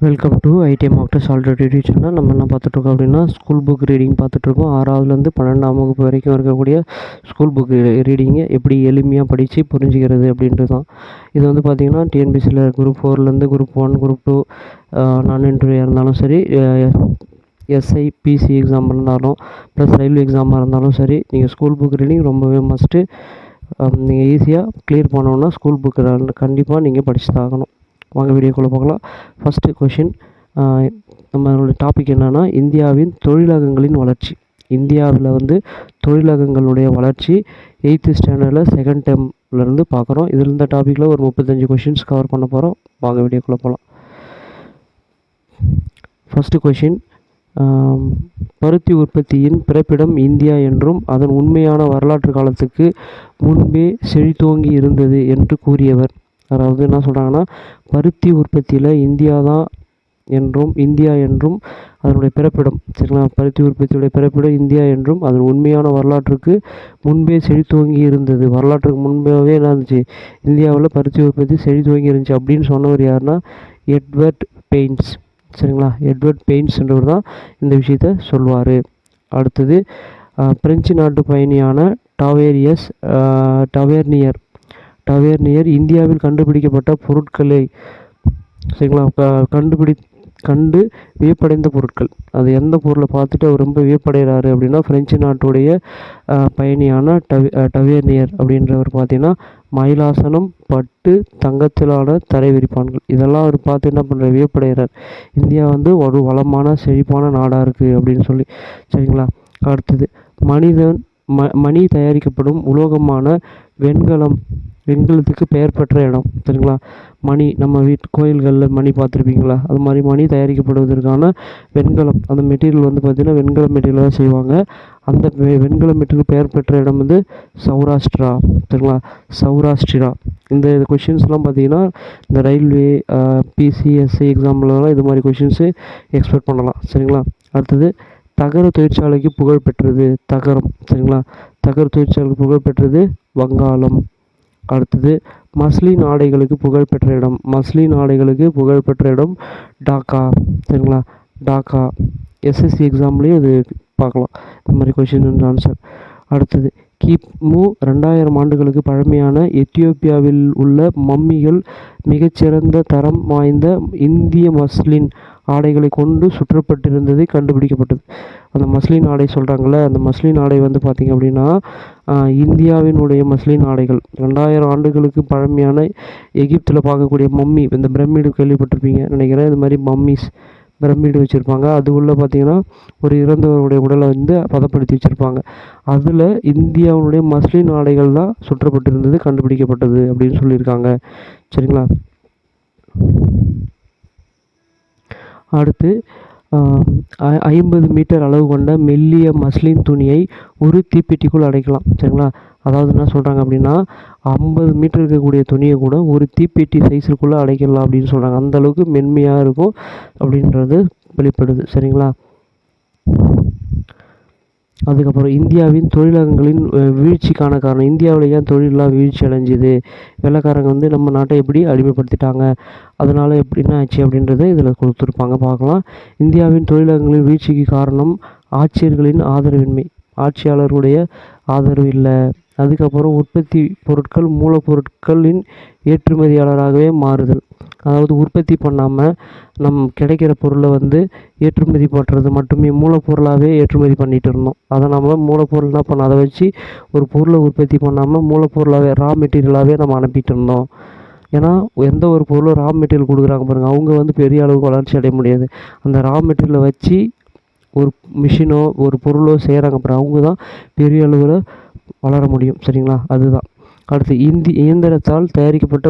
Welcome to IDM actors already YouTube channel. நம்ம என்ன பார்த்துட்ருக்கோம் அப்படின்னா ஸ்கூல் புக் ரீடிங் பார்த்துட்ருக்கோம். 6வதுலேருந்து 12ஆம் வகுப்பு வரைக்கும் இருக்கக்கூடிய ஸ்கூல் புக் ரீடிங்கை எப்படி எளிமையாக படித்து புரிஞ்சுக்கிறது அப்படின்றது தான். இது வந்து பார்த்திங்கன்னா டிஎன்பிசியில் குரூப் 4லேருந்து குரூப் 1, குரூப் 2 நான் இன்டர்வியூ இருந்தாலும் சரி, எஸ்ஐ பிசி எக்ஸாம் இருந்தாலும் ப்ளஸ் ரயில்வே எக்ஸாமாக இருந்தாலும் சரி, நீங்கள் ஸ்கூல் புக் ரீடிங் ரொம்பவே மஸ்ட்டு. நீங்கள் ஈஸியாக கிளியர் பண்ணணுன்னா ஸ்கூல் புக்கு கண்டிப்பாக நீங்கள் படித்து தான் ஆகணும். வாங்க வீடியோக்குள்ளே போகலாம். ஃபஸ்ட்டு கொஷின், நம்மளோட டாபிக் என்னென்னா இந்தியாவின் தொழிலகங்களின் வளர்ச்சி. இந்தியாவில் வந்து தொழிலகங்களுடைய வளர்ச்சி 8th ஸ்டாண்டர்டில் செகண்ட் டேர்ம்லேருந்து பார்க்குறோம். இதில் இந்த டாப்பிக்கில் ஒரு 35 கொஷின்ஸ் கவர் பண்ண போகிறோம். வாங்க வீடியோக்குள்ளே போகலாம். ஃபஸ்ட்டு கொஷின், பருத்தி உற்பத்தியின் பிறப்பிடம் இந்தியா என்றும் அதன் உண்மையான வரலாற்று காலத்துக்கு முன்பே செழித்தோங்கி இருந்தது என்று கூறியவர். அதாவது என்ன சொல்கிறாங்கன்னா, பருத்தி உற்பத்தியில் இந்தியா என்றும் அதனுடைய பிறப்பிடம், சரிங்களா, பருத்தி உற்பத்தியுடைய பிறப்பிடம் இந்தியா என்றும் அதன் உண்மையான வரலாற்றுக்கு முன்பே செழித்தோங்கி இருந்தது. வரலாற்றுக்கு முன்பாகவே என்ன இருந்துச்சு, இந்தியாவில் பருத்தி உற்பத்தி செழித்தோங்கி இருந்துச்சு அப்படின்னு சொன்னவர் யாருன்னா எட்வர்ட் பெயின்ஸ். சரிங்களா, எட்வர்ட் பெயின்ஸ்ன்றவர் தான் இந்த விஷயத்த சொல்வார். அடுத்தது, பிரெஞ்சு நாட்டு பயணியான டவேர்னியர் இந்தியாவில் கண்டுபிடிக்கப்பட்ட பொருட்களை, சரிங்களா, கண்டு வியப்படைந்த பொருட்கள். அது எந்த பொருளை பார்த்துட்டு அவர் ரொம்ப வியப்படைகிறாரு அப்படின்னா, பிரெஞ்சு நாட்டுடைய பயணியான டவேர்னியர் அப்படின்றவர் பார்த்தீங்கன்னா மயிலாசனம், பட்டு, தங்கத்திலான தரை விரிப்பான்கள் இதெல்லாம் அவர் பார்த்து என்ன பண்ணுறார், வியப்படைகிறார். இந்தியா வந்து ஒரு வளமான செழிப்பான நாடாக இருக்குது அப்படின்னு சொல்லி. சரிங்களா. அடுத்தது, மணி தயாரிக்கப்படும் உலோகமான வெண்கலத்துக்கு பெயர் பெற்ற இடம். சரிங்களா. மணி, நம்ம கோயில்களில் மணி பார்த்துருப்பீங்களா, அது மாதிரி மணி தயாரிக்கப்படுவதற்கான வெண்கலம், அந்த மெட்டீரியல் வந்து பார்த்திங்கன்னா வெண்கல மெட்டீரியலாக செய்வாங்க. அந்த வெண்கல மெட்டீரியல் பெயர் பெற்ற இடம் வந்து சௌராஷ்டிரா. சரிங்களா, சௌராஷ்டிரா. இந்த கொஷின்ஸ்லாம் பார்த்திங்கன்னா இந்த ரயில்வே, பிசிஎஸ்ஐ எக்ஸாம்லலாம் இது மாதிரி கொஷின்ஸு எக்ஸ்பெக்ட் பண்ணலாம். சரிங்களா. அடுத்தது, தகர தொழிற்சாலைக்கு புகழ் பெற்றது தகரம். சரிங்களா, தகர தொழிற்சாலைக்கு புகழ் பெற்றது வங்காளம். அடுத்தது, மஸ்லின் ஆடைகளுக்கு புகழ்பெற்ற இடம் டாக்கா. சரிங்களா, டாக்கா. எஸ்எஸ்சி எக்ஸாம்லேயும் இது பார்க்கலாம், இந்த மாதிரி கொஷின் ஆன்சர். அடுத்தது, கிமு 2000 ஆண்டுகளுக்கு பழமையான எத்தியோப்பியாவில் உள்ள மம்மிகள் மிகச்சிறந்த தரம் வாய்ந்த இந்திய மஸ்லின் ஆடைகளை கொண்டு சுற்றப்பட்டிருந்தது கண்டுபிடிக்கப்பட்டது. அந்த மஸ்லின் ஆடை சொல்கிறாங்களே, அந்த மஸ்லின் ஆடை வந்து பார்த்திங்க அப்படின்னா இந்தியாவினுடைய மஸ்லின் ஆடைகள் 2000 ஆண்டுகளுக்கு பழமையான எகிப்தில் பார்க்கக்கூடிய மம்மி, இந்த பிரமிடு கேள்விப்பட்டிருப்பீங்க நினைக்கிறேன். இது மாதிரி மம்மிஸ் பிரமிடு வச்சுருப்பாங்க. அது உள்ள பார்த்திங்கன்னா ஒரு இறந்தவருடைய உடலை வந்து பதப்படுத்தி வச்சுருப்பாங்க. அதில் இந்தியாவுடைய மஸ்லின் ஆடைகள் தான் சுற்றப்பட்டிருந்தது கண்டுபிடிக்கப்பட்டது அப்படின்னு சொல்லியிருக்காங்க. சரிங்களா. அடுத்து, 50 மீட்டர் அளவு கொண்ட மெல்லிய மஸ்லின் துணியை ஒரு தீப்பெட்டிக்குள் அடைக்கலாம். சரிங்களா. அதாவது என்ன சொல்கிறாங்க அப்படின்னா 50 மீட்டர் இருக்கக்கூடிய துணியை கூட ஒரு தீப்பெட்டி சைஸுக்குள்ளே அடைக்கலாம் அப்படின்னு சொல்கிறாங்க. அந்தளவுக்கு மென்மையாக இருக்கும் அப்படின்றது வெளிப்படுது. சரிங்களா. அதுக்கப்புறம், இந்தியாவின் தொழிலகங்களின் வீழ்ச்சிக்கான காரணம். இந்தியாவில் ஏன் தொழிலெலாம் வீழ்ச்சி அடைஞ்சிது, வெள்ளைக்காரங்க வந்து நம்ம நாட்டை எப்படி அடிமைப்படுத்திட்டாங்க, அதனால் எப்படின்னா ஆச்சு அப்படின்றத இதில் கொடுத்துருப்பாங்க, பார்க்கலாம். இந்தியாவின் தொழிலகங்களின் வீழ்ச்சிக்கு காரணம் ஆட்சியர்களின் ஆதரவின்மை, ஆட்சியாளருடைய ஆதரவு இல்லை. அதுக்கப்புறம், உற்பத்தி பொருட்கள் மூலப்பொருட்களின் ஏற்றுமதியாளராகவே மாறுதல். அதாவது உற்பத்தி பண்ணாமல் கிடைக்கிற பொருளை வந்து ஏற்றுமதி பண்ணுறது மட்டுமே, மூலப்பொருளாகவே ஏற்றுமதி பண்ணிகிட்டு இருந்தோம். அதை நம்ம மூலப்பொருள் என்ன பண்ணோம், அதை வச்சு ஒரு பொருளை உற்பத்தி பண்ணாமல் மூலப்பொருளாகவே ரா மெட்டீரியலாகவே நம்ம அனுப்பிட்டு இருந்தோம். ஏன்னா எந்த ஒரு பொருளும் ரா மெட்டீரியல் கொடுக்குறாங்க பாருங்கள், அவங்க வந்து பெரிய அளவுக்கு வளர்ச்சி அடைய முடியாது. அந்த ரா மெட்டீரியலை வச்சு ஒரு மிஷினோ ஒரு பொருளோ செய்கிறாங்க அப்புறம் அவங்க தான் பெரிய அளவில் வளர முடியும். சரிங்களா, அதுதான். அடுத்து, இயந்திரத்தால் தயாரிக்கப்பட்ட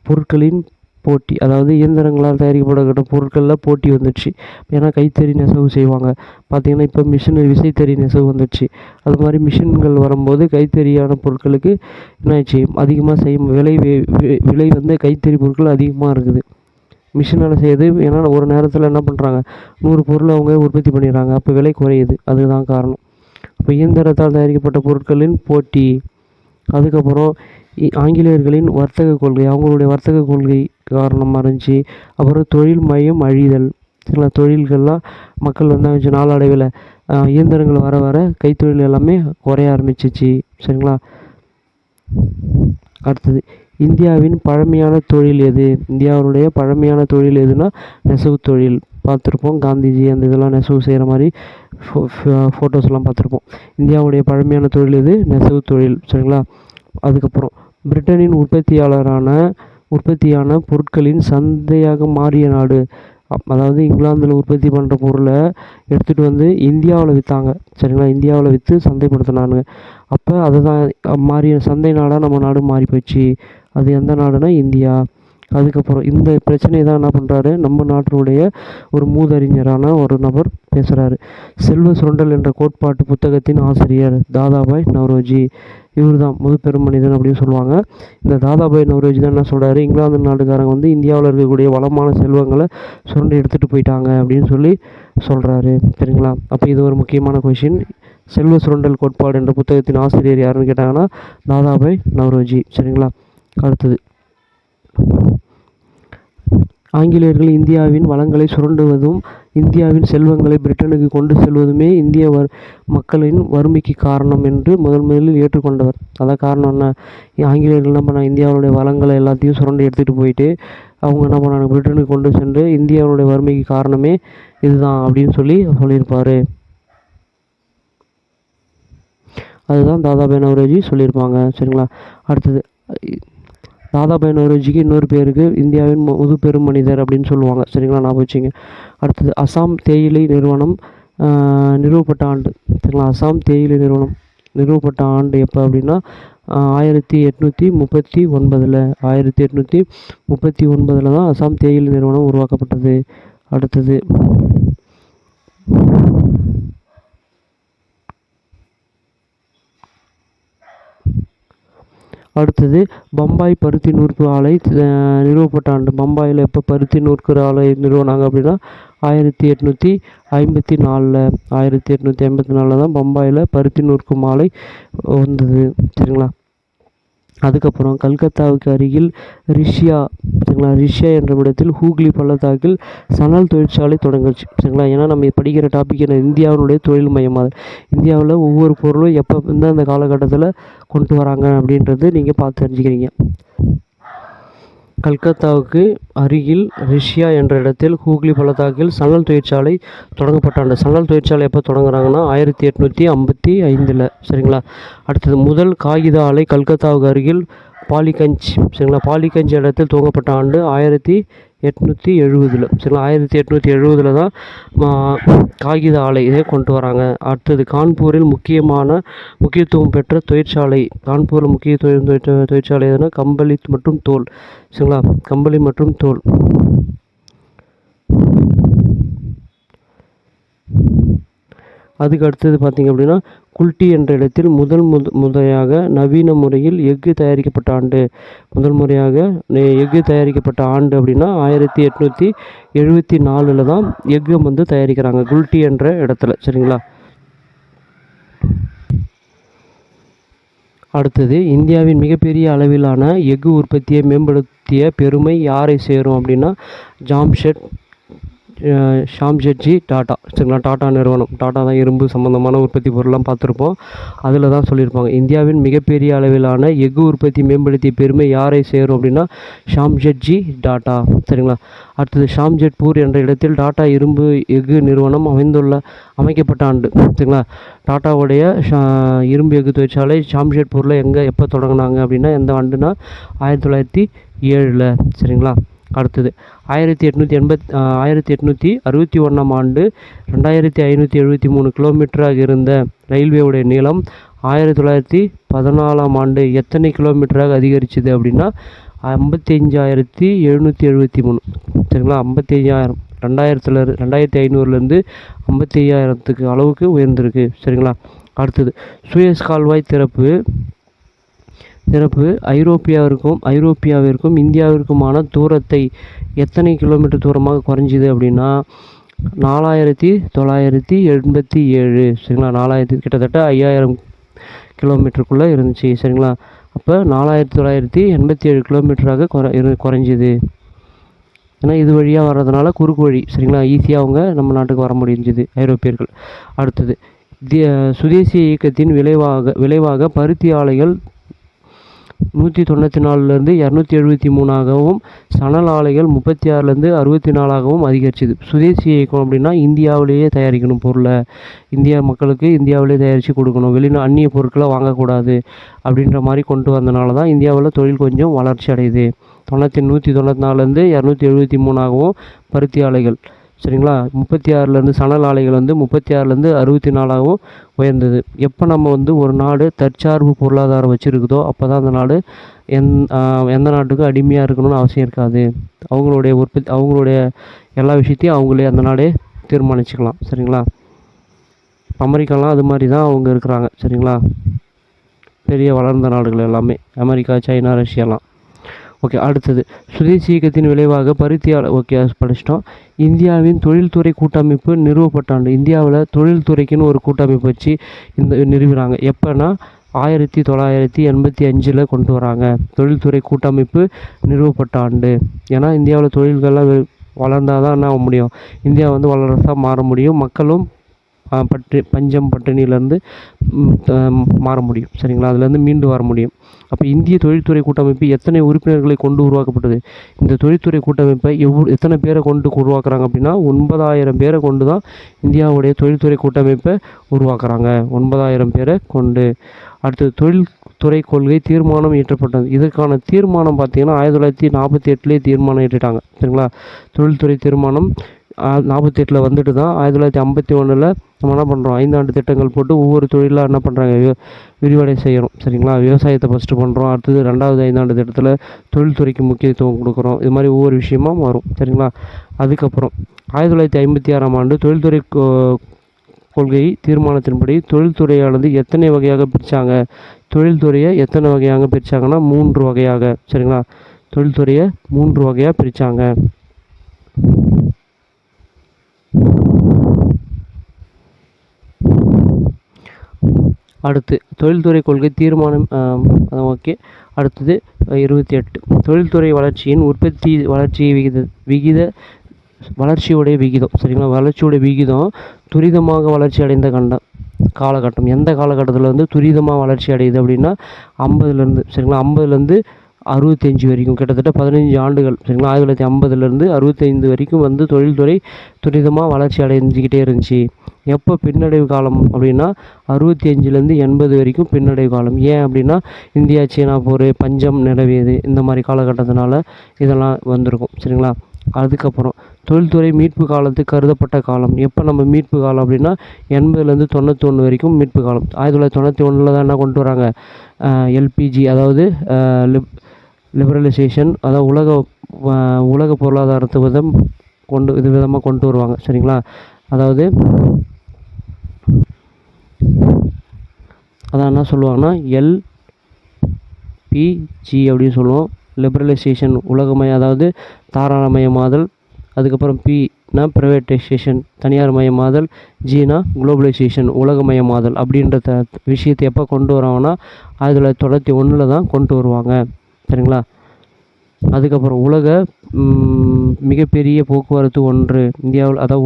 பொருட்களின் போட்டி. அதாவது இயந்திரங்களால் தயாரிக்கப்பட்ட பொருட்களில் போட்டி வந்துடுச்சு. ஏன்னா கைத்தறி நெசவு செய்வாங்க பார்த்திங்கன்னா, இப்போ விசைத்தறி நெசவு வந்துடுச்சு. அது மாதிரி மிஷின்கள் வரும்போது கைத்தறியான பொருட்களுக்கு என்னாச்சு, அதிகமாக செய்யும் விலை வந்து கைத்தறி பொருட்கள் அதிகமாக இருக்குது மிஷினால் செய்யுது. ஏன்னா ஒரு நேரத்தில் என்ன பண்ணுறாங்க, 100 பொருள் அவங்க உற்பத்தி பண்ணிடுறாங்க, அப்போ விலை குறையுது. அதுதான் காரணம். இப்போ இயந்திரத்தால் தயாரிக்கப்பட்ட பொருட்களின் போட்டி. அதுக்கப்புறம், ஆங்கிலேயர்களின் வர்த்தக கொள்கை. அவங்களுடைய வர்த்தக கொள்கை காரணமாக இருந்துச்சு. அப்புறம் தொழில் மையம் அழிதல், சரிங்களா. தொழில்கள்லாம் மக்கள் வந்து நாளடைவில் இயந்திரங்கள் வர வர கைத்தொழில் எல்லாமே குறைய ஆரம்பிச்சிச்சு, சரிங்களா. அடுத்தது இந்தியாவின் பழமையான தொழில் எது? இந்தியாவுடைய பழமையான தொழில் எதுனா நெசவு தொழில் பார்த்துருப்போம். காந்திஜி அந்த இதெல்லாம் நெசவு செய்கிற மாதிரி ஃபோட்டோஸ்லாம் பார்த்துருப்போம். இந்தியாவுடைய பழமையான தொழில் எது? நெசவு தொழில், சரிங்களா. அதுக்கப்புறம் பிரிட்டனின் உற்பத்தியான பொருட்களின் சந்தையாக மாறிய நாடு. அதாவது இங்கிலாந்தில் உற்பத்தி பண்ணுற பொருளை எடுத்துகிட்டு வந்து இந்தியாவில் விற்றாங்க, சரிங்களா. இந்தியாவில் விற்று சந்தைப்படுத்தினாங்க. அப்போ அதுதான் மாறிய சந்தை நாடாக நம்ம நாடு மாறி போச்சு. அது எந்த நாடுனா இந்தியா. அதுக்கப்புறம் இந்த பிரச்சனையை தான் என்ன பண்ணுறாரு, நம்ம நாட்டினுடைய ஒரு மூதறிஞரான ஒரு நபர் பேசுகிறாரு. செல்வ சுரண்டல் என்ற கோட்பாட்டு புத்தகத்தின் ஆசிரியர் தாதாபாய் நவ்ரோஜி. இவர் தான் முதுபெரும் மனிதன் அப்படின்னு சொல்லுவாங்க. இந்த தாதாபாய் நவ்ரோஜி தான் என்ன சொல்கிறாரு, இங்கிலாந்து நாட்டுக்காரங்க வந்து இந்தியாவில் இருக்கக்கூடிய வளமான செல்வங்களை சுரண்டி எடுத்துகிட்டு போயிட்டாங்க அப்படின்னு சொல்லி சொல்கிறாரு, சரிங்களா. அப்போ இது ஒரு முக்கியமான கொஷின். செல்வ சுரண்டல் கோட்பாடு என்ற புத்தகத்தின் ஆசிரியர் யாருன்னு கேட்டாங்கன்னா தாதாபாய் நவ்ரோஜி, சரிங்களா. அடுத்தது ஆங்கிலேயர்கள் இந்தியாவின் வளங்களை சுரண்டுவதும் இந்தியாவின் செல்வங்களை பிரிட்டனுக்கு கொண்டு செல்வதுமே இந்திய மக்களின் வறுமைக்கு காரணம் என்று முதலில் ஏற்றுக்கொண்டவர். அதான் காரணம் என்ன, ஆங்கிலேயர்கள் என்ன பண்ணாங்க, இந்தியாவுடைய வளங்களை எல்லாத்தையும் சுரண்டி எடுத்துகிட்டு போயிட்டு அவங்க என்ன பண்ணாங்க, பிரிட்டனுக்கு கொண்டு சென்று இந்தியாவுடைய வறுமைக்கு காரணமே இதுதான் அப்படின்னு சொல்லியிருப்பார். அதுதான் தாதாபாய் நவ்ரோஜி சொல்லியிருப்பாங்க, சரிங்களா. அடுத்தது தாதாபாய் நவ்ரோஜிக்கு இன்னொரு பேருக்கு இந்தியாவின் முதுபெரும் மனிதர் அப்படின்னு சொல்லுவாங்க, சரிங்களா, ஞாபகம் வச்சுங்க. அடுத்தது அசாம் தேயிலை நிறுவனம் நிறுவப்பட்ட ஆண்டு, சரிங்களா. அசாம் தேயிலை நிறுவனம் நிறுவப்பட்ட ஆண்டு எப்போ அப்படின்னா 1839. 1839 தான் அசாம் தேயிலை நிறுவனம் உருவாக்கப்பட்டது. அடுத்தது பம்பாய் பருத்தி நூற்பு ஆலை நிறுவப்பட்ட ஆண்டு. பம்பாயில் எப்போ பருத்தி நூற்குற ஆலை நிறுவனாங்க அப்படின்னா 1854. 1854 தான் பம்பாயில் பருத்தி நூற்கும் ஆலை வந்தது, சரிங்களா. அதுக்கப்புறம் கல்கத்தாவுக்கு அருகில் ரிஷியா, சரிங்களா, ரிஷியா என்ற இடத்தில் ஹூக்ளி பள்ளத்தாக்கில் சணல் தொழிற்சாலை தொடங்குச்சு, சரிங்களா. ஏன்னா நம்ம படிக்கிற டாபிக் என்ன, இந்தியாவினுடைய தொழில் மையமாக இந்தியாவில் ஒவ்வொரு பொருளும் எப்போ இந்த காலகட்டத்தில் கொண்டு வராங்க அப்படின்றது நீங்கள் பார்த்து தெரிஞ்சுக்கிறீங்க. கல்கத்தாவுக்கு அருகில் ரிஷியா என்ற இடத்தில் ஹூக்ளி பள்ளத்தாக்கில் சணல் தொழிற்சாலை தொடங்கப்பட்ட சணல் தொழிற்சாலை எப்போ தொடங்குறாங்கன்னா 1855, சரிங்களா. அடுத்தது முதல் காகித ஆலை கல்கத்தாவுக்கு அருகில் பாலிகஞ்ச், சரிங்களா. பாலிகஞ்ச் இடத்தில் துவங்கப்பட்ட ஆண்டு 1870, சரிங்களா. 1870 தான் காகித ஆலை இதை கொண்டு வராங்க. அடுத்தது கான்பூரில் முக்கியத்துவம் பெற்ற தொழிற்சாலை. கான்பூரில் முக்கியத்துவம் பெற்ற தொழிற்சாலை எதுனா கம்பளி மற்றும் தோல், சரிங்களா. கம்பளி மற்றும் தோல். அதுக்கு அடுத்தது பார்த்திங்க அப்படின்னா குல்டி என்ற இடத்தில் முறையாக நவீன முறையில் எஃகு தயாரிக்கப்பட்ட ஆண்டு. முதல் முறையாக எஃகு தயாரிக்கப்பட்ட ஆண்டு அப்படின்னா 1874 தான் எஃகு வந்து தயாரிக்கிறாங்க குல்டி என்ற இடத்துல, சரிங்களா. அடுத்தது இந்தியாவின் மிகப்பெரிய அளவிலான எஃகு உற்பத்தியை மேம்படுத்திய பெருமை யாரை சேரும் அப்படின்னா ஷாம்ஜெட்ஜி டாட்டா, சரிங்களா. டாட்டா நிறுவனம். டாட்டா தான் இரும்பு சம்மந்தமான உற்பத்தி பொருள்லாம் பார்த்துருப்போம். அதில் தான் சொல்லியிருப்பாங்க இந்தியாவின் மிகப்பெரிய அளவிலான எஃகு உற்பத்தி மேம்படுத்திய பெருமை யாரை சேரும் அப்படின்னா ஷாம்ஜெட்ஜி டாட்டா, சரிங்களா. அடுத்தது ஷாம்ஜெட்பூர் என்ற இடத்தில் டாட்டா இரும்பு எஃகு நிறுவனம் அமைக்கப்பட்ட ஆண்டு, சரிங்களா. டாட்டாவுடைய இரும்பு எஃகு தொழிற்சாலை ஷாம்ஜெட்பூரில் எப்போ தொடங்கினாங்க அப்படின்னா எந்த ஆண்டுனா 1907, சரிங்களா. அடுத்தது 1861 ஆண்டு 2573 கிலோமீட்டராக இருந்த ரயில்வேவுடைய நீளம் 1914 ஆண்டு எத்தனை கிலோமீட்டராக அதிகரிச்சுது அப்படின்னா 55,773, சரிங்களா. 55,000 2500 55,000 அளவுக்கு உயர்ந்திருக்கு, சரிங்களா. அடுத்தது சூயஸ் கால்வாய் திறப்பு ஐரோப்பியாவிற்கும் இந்தியாவிற்குமான தூரத்தை எத்தனை கிலோமீட்டர் தூரமாக குறைஞ்சிது அப்படின்னா 4987, சரிங்களா. 4000 கிட்டத்தட்ட 5000 கிலோமீட்டருக்குள்ளே இருந்துச்சு, சரிங்களா. அப்போ 4987 கிலோமீட்டராக குறைஞ்சிது. ஏன்னா இது வழியாக வர்றதுனால குறுக்கு வழி, சரிங்களா, ஈஸியாக அவங்க நம்ம நாட்டுக்கு வர முடிஞ்சுது ஐரோப்பியர்கள். அடுத்தது சுதேசி இயக்கத்தின் விளைவாக பருத்தி ஆலைகள் 194லேருந்து 273ஆகவும் சணல் ஆலைகள் 36லேருந்து 64ஆகவும் அதிகரிச்சுது. சுதேசி இயக்கம் அப்படின்னா இந்தியாவிலேயே தயாரிக்கணும் பொருளை, இந்தியா மக்களுக்கு இந்தியாவிலே தயாரித்து கொடுக்கணும், அந்நிய பொருட்களை வாங்கக்கூடாது அப்படின்ற மாதிரி கொண்டு வந்தனால தான் இந்தியாவில் தொழில் கொஞ்சம் வளர்ச்சி அடையுது. 194லேருந்து 273ஆகவும் பருத்தி ஆலைகள், சரிங்களா, 36லேருந்து சணல் ஆலைகள் 36லேருந்து 64ஆகவும் உயர்ந்தது. எப்போ நம்ம ஒரு நாடு தற்சார்பு பொருளாதாரம் வச்சுருக்குதோ அப்போ தான் அந்த நாடு எந்த நாட்டுக்கும் அடிமையாக இருக்கணும்னு அவசியம் இருக்காது. அவங்களுடைய எல்லா விஷயத்தையும் அவங்களே அந்த நாடே தீர்மானிச்சுக்கலாம், சரிங்களா. அமெரிக்காலாம் அது மாதிரி தான் அவங்க இருக்கிறாங்க, சரிங்களா. பெரிய வளர்ந்த நாடுகள் எல்லாமே அமெரிக்கா, சைனா, ரஷ்யாலாம். ஓகே, அடுத்தது சுதேசி இயக்கத்தின் விளைவாக பருத்தி ஓகே படிச்சிட்டோம். இந்தியாவின் தொழில்துறை கூட்டமைப்பு நிறுவப்பட்ட ஆண்டு. இந்தியாவில் தொழில்துறைக்குன்னு ஒரு கூட்டமைப்பு வச்சு நிறுவுறாங்க. எப்போனா 1985 கொண்டு வராங்க தொழில்துறை கூட்டமைப்பு நிறுவப்பட்ட ஆண்டு. ஏன்னா இந்தியாவில் தொழில்கள்லாம் வளர்ந்தால் தான் என்ன ஆக முடியும், இந்தியா வல்லரசாக மாற முடியும், மக்களும் பஞ்சம் பட்டினியிலேருந்து மாற முடியும், சரிங்களா, அதுலேருந்து மீண்டு வர முடியும். அப்போ இந்திய தொழில்துறை கூட்டமைப்பு எத்தனை உறுப்பினர்களை கொண்டு உருவாக்கப்பட்டது? இந்த தொழில்துறை கூட்டமைப்பை எத்தனை பேரை கொண்டு உருவாக்குறாங்க அப்படின்னா 9000 பேரை கொண்டு தான் இந்தியாவுடைய தொழில்துறை கூட்டமைப்பை உருவாக்குறாங்க, 9000 பேரை கொண்டு. அடுத்தது தொழில்துறை கொள்கை தீர்மானம் இயற்றப்பட்டது. இதற்கான தீர்மானம் பார்த்திங்கன்னா 1948 தீர்மானம் இயற்றிட்டாங்க, சரிங்களா. தொழில்துறை தீர்மானம் 48 வந்துட்டு தான் 1951 நம்ம என்ன பண்ணுறோம், 5 ஆண்டு திட்டங்கள் போட்டு ஒவ்வொரு தொழிலாக என்ன பண்ணுறாங்க, விரிவடை செய்யணும், சரிங்களா. விவசாயத்தை ஃபஸ்ட்டு பண்ணுறோம், அடுத்தது 2வது 5 ஆண்டு திட்டத்தில் தொழில்துறைக்கு முக்கியத்துவம் கொடுக்குறோம். இது மாதிரி ஒவ்வொரு விஷயமாக வரும், சரிங்களா. அதுக்கப்புறம் 1956ஆம் ஆண்டு தொழில்துறை கொள்கை தீர்மானத்தின்படி தொழில்துறையானது எத்தனை வகையாக பிரித்தாங்க? தொழில்துறையை எத்தனை வகையாக பிரித்தாங்கன்னா 3 வகையாக, சரிங்களா. தொழில்துறையை 3 வகையாக பிரித்தாங்க. அடுத்து தொழில்துறை கொள்கை தீர்மானம் ஓகே. அடுத்தது 28 தொழில்துறை வளர்ச்சியின் உற்பத்தி வளர்ச்சியுடைய விகிதம், சரிங்களா. வளர்ச்சியுடைய விகிதம் துரிதமாக வளர்ச்சி அடைந்த காலகட்டம். எந்த காலகட்டத்தில் துரிதமாக வளர்ச்சி அடையுது அப்படின்னா 50லேருந்து, சரிங்களா, 50லேருந்து 65 வரைக்கும், கிட்டத்தட்ட 15 ஆண்டுகள், சரிங்களா. 1950லேருந்து 65 வரைக்கும் தொழில்துறை துரிதமாக வளர்ச்சி அடைஞ்சிக்கிட்டே இருந்துச்சு. எப்போ பின்னடைவு காலம் அப்படின்னா 65லேருந்து 80 வரைக்கும் பின்னடைவு காலம். ஏன் அப்படின்னா இந்தியா சீனா போர், பஞ்சம் நிலவியது, இந்த மாதிரி காலகட்டத்தினால இதெல்லாம் வந்திருக்கும், சரிங்களா. அதுக்கப்புறம் தொழில்துறை மீட்பு காலத்துக்கு கருதப்பட்ட காலம். எப்போ நம்ம மீட்பு காலம் அப்படின்னா 80லேருந்து 91 வரைக்கும் மீட்பு காலம். 1991 தான் என்ன கொண்டு வராங்க, எல்பிஜி, அதாவது லிபரலைசேஷன், அதாவது உலக பொருளாதாரத்தை விதமாக கொண்டு வருவாங்க, சரிங்களா. அதாவது அதான் என்ன சொல்லுவாங்கன்னா எல்பிஜி அப்படின்னு சொல்லுவோம். லிபரலைசேஷன் உலகமயம், அதாவது தாராளமயமாதல். அதுக்கப்புறம் பினா ப்ரைவேட்டைசேஷன், தனியார் மயமாதல். ஜினா குளோபலைசேஷன், உலகமயமாதல். அப்படின்ற விஷயத்தை எப்போ கொண்டு வராங்கன்னா 1991 தான் கொண்டு வருவாங்க, சரிங்களா. அதுக்கப்புறம் மிகப்பெரிய போக்குவரத்து ஒன்று இந்தியாவில், அதாவது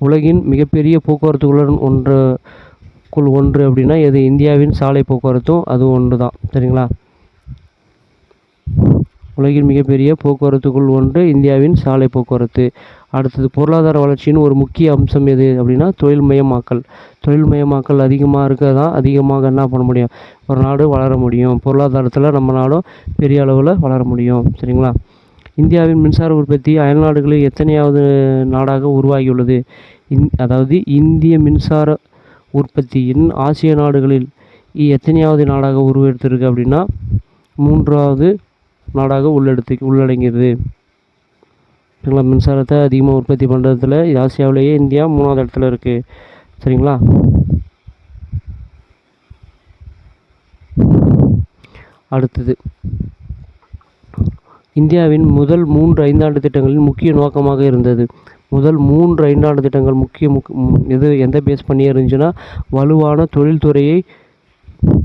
உலகின் மிகப்பெரிய போக்குவரத்துகளுடன் ஒன்று அப்படின்னா எது, இந்தியாவின் சாலை போக்குவரத்தும் அது ஒன்று தான், சரிங்களா. உலகின் மிகப்பெரிய போக்குவரத்துக்குள் ஒன்று இந்தியாவின் சாலை போக்குவரத்து. அடுத்தது பொருளாதார வளர்ச்சியின் ஒரு முக்கிய அம்சம் எது அப்படின்னா தொழில்மயமாக்கல் அதிகமாக இருக்கதான் அதிகமாக என்ன பண்ண முடியும், ஒரு நாடு வளர முடியும். பொருளாதாரத்தில் நம்ம நாடும் பெரிய அளவில் வளர முடியும், சரிங்களா. இந்தியாவின் மின்சார உற்பத்தி அயல்நாடுகளில் எத்தனையாவது நாடாக உருவாகியுள்ளது? அதாவது இந்திய மின்சார உற்பத்தியின் ஆசிய நாடுகளில் எத்தனையாவது நாடாக உருவெடுத்திருக்கு அப்படின்னா 3வது நாடாக உள்ளடங்கியது, சரிங்களா. மின்சாரத்தை அதிகமாக உற்பத்தி பண்ணுறதுல ஆசியாவிலேயே இந்தியா 3வது இடத்துல இருக்குது, சரிங்களா. அடுத்தது இந்தியாவின் முதல் 3 ஐந்தாண்டு திட்டங்களின் முக்கிய நோக்கமாக இருந்தது. முதல் 3 ஐந்தாண்டு திட்டங்கள் எது எந்த பேஸ் பண்ணி இருந்துச்சுன்னா வலுவான தொழில்துறையை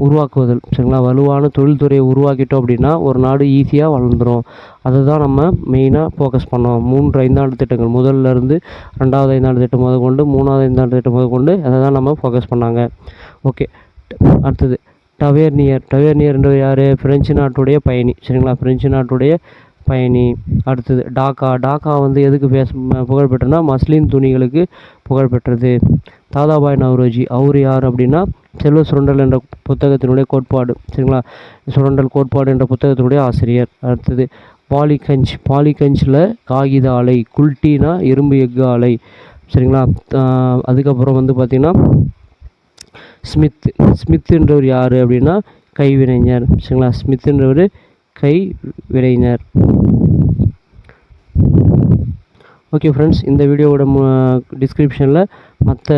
உருவாக்குவதல். சரிங்களா, வலுவான தொழில்துறையை உருவாக்கிட்டோம் அப்படின்னா ஒரு நாடு ஈஸியாக வளர்ந்துடும். அதை தான் நம்ம மெயினாக ஃபோக்கஸ் பண்ணோம். 3 ஐந்தாண்டு திட்டங்கள், முதல்ல இருந்து 2வது ஐந்தாண்டு திட்டம் முதற்கொண்டு 3வது ஐந்தாண்டு திட்டம் முதற்கொண்டு அதை தான் நம்ம ஃபோக்கஸ் பண்ணாங்க. ஓகே, அடுத்தது டவேர்னியர்ன்றவர் யார்? பிரெஞ்சு நாட்டுடைய பயணி. சரிங்களா, பிரெஞ்சு நாட்டுடைய பயணி. அடுத்தது டாக்கா வந்து எதுக்கு புகழ்பெற்றனா மஸ்லின் துணிகளுக்கு புகழ்பெற்றது. தாதாபாய் நவ்ரோஜி, அவர் யார் அப்படின்னா செல்வ சுரண்டல் என்ற புத்தகத்தினுடைய கோட்பாடு. சரிங்களா, சுரண்டல் கோட்பாடு என்ற புத்தகத்தினுடைய ஆசிரியர். அடுத்தது பாலிகஞ்சில் காகித ஆலை, குல்ட்டினா இரும்பு எஃகு ஆலை. சரிங்களா, அதுக்கப்புறம் வந்து பார்த்திங்கன்னா ஸ்மித்துன்றவர் யார் அப்படின்னா கைவினைஞர். சரிங்களா, ஸ்மித்துன்றவர் கைவினைஞர். ஓகே ஃப்ரெண்ட்ஸ், இந்த வீடியோவோட டிஸ்கிரிப்ஷனில் மற்ற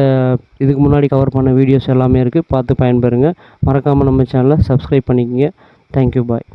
இதுக்கு முன்னாடி கவர் பண்ண வீடியோஸ் எல்லாமே இருக்குது, பார்த்து பயன்பெறுங்க. மறக்காமல் நம்ம சேனலை சப்ஸ்கிரைப் பண்ணிக்கோங்க. தேங்க்யூ, பாய்.